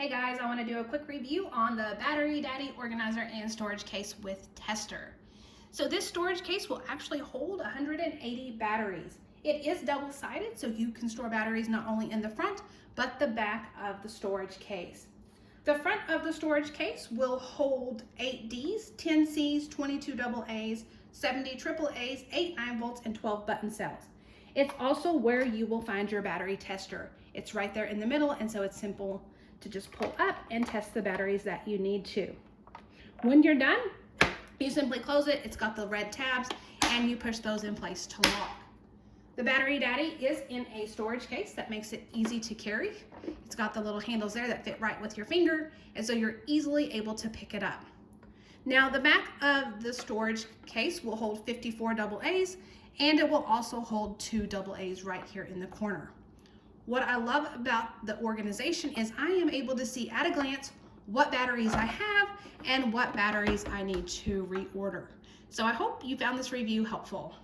Hey guys, I want to do a quick review on the Battery Daddy organizer and storage case with tester. So this storage case will actually hold 180 batteries. It is double-sided, so you can store batteries not only in the front, but the back of the storage case. The front of the storage case will hold 8 Ds, 10 Cs, 22 AA's, 70 AA's, 8 9-volts, and 12 button cells. It's also where you will find your battery tester. It's right there in the middle, and so it's simple to just pull up and test the batteries that you need to. When you're done, you simply close it. It's got the red tabs, and you push those in place to lock. The Battery Daddy is in a storage case that makes it easy to carry. It's got the little handles there that fit right with your finger, and so you're easily able to pick it up. Now, the back of the storage case will hold 54 AA's, and it will also hold 2 AA's right here in the corner. What I love about the organization is I am able to see at a glance what batteries I have and what batteries I need to reorder. So I hope you found this review helpful.